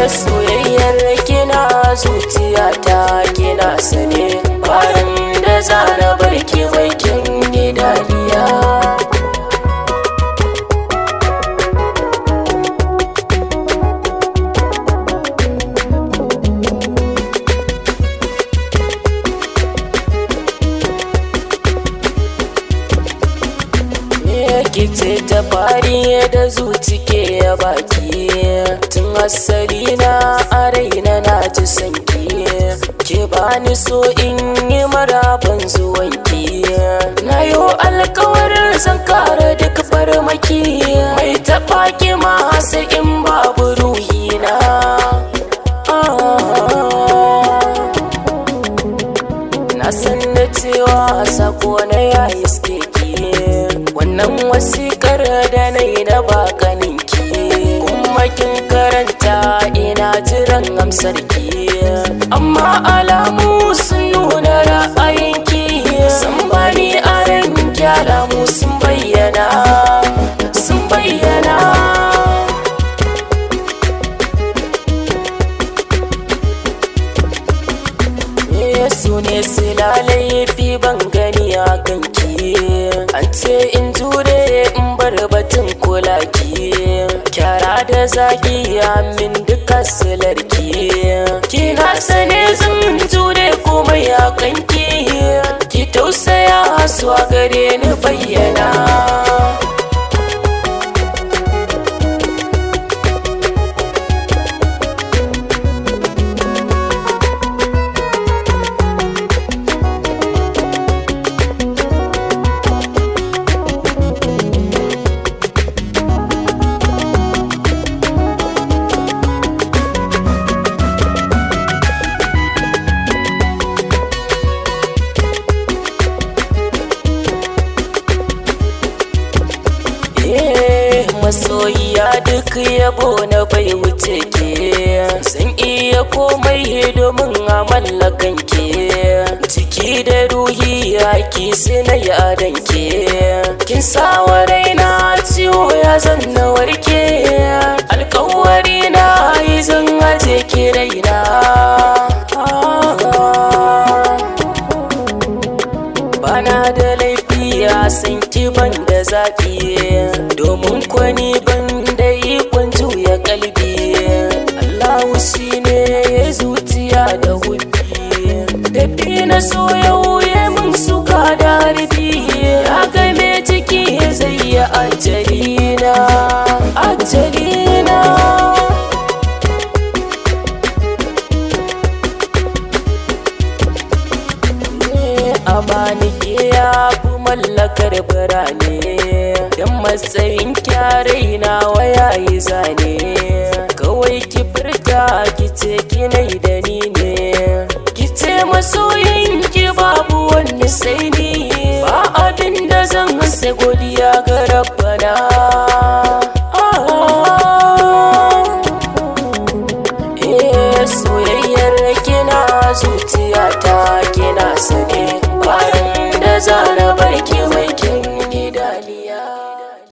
Soyayyar kina zuciyata kina sane, bayan da zana barki bakin gidaniya. Kice ta fari da zuci ke ya baki, tun asali na a raina na ji sanki. Ke bani so in yi maraban zuwanki, na yo alkawarin zan kare duk farmaki. Mai taɓa ki ma sai in babu ruhina. Na san da cewa sako na yayi steki, wannan wasikar da na yi na bakaninki, kuma kin karanta ina jiran amsarki. Amma alamu sun nuna ra'ayinki, sun bani a ranki, alamu sun bayyana, sun bayyana. Su ne silalai fi ban gani a kanki, an ce in jure in bar batun kulaki. Kyara da zagi min duka silarki, kina sane zan jure komai a kanki. Ki tausaya su a gare ni bayyana. Masoyiya duk yabo na bai wuce ke, zan iya komai domin a mallakan ke. Jiki da ruhi yaki suna yadan ke, kin sawa raina ciwo ya zanna warke. Alkawari na yi zan aje ki raina. Bana da laifiya san ki ban da zaɓi, domin kwani ban da ikon juya kalbi. Allahu shi ne ya zuciya da hudbi, dafi na so yau ya mun suka da harbi. Ya game ciki zai yi ajalina, ajalina. Amani ke ya fi mallakar birane, don matsayin kyarai na waya yi zane. Kawai ki furta ki ce kinai da ni ne, ki ce masoyin ki babu wani sai ni. Ba abin da zan sai godiya ga Rabbana.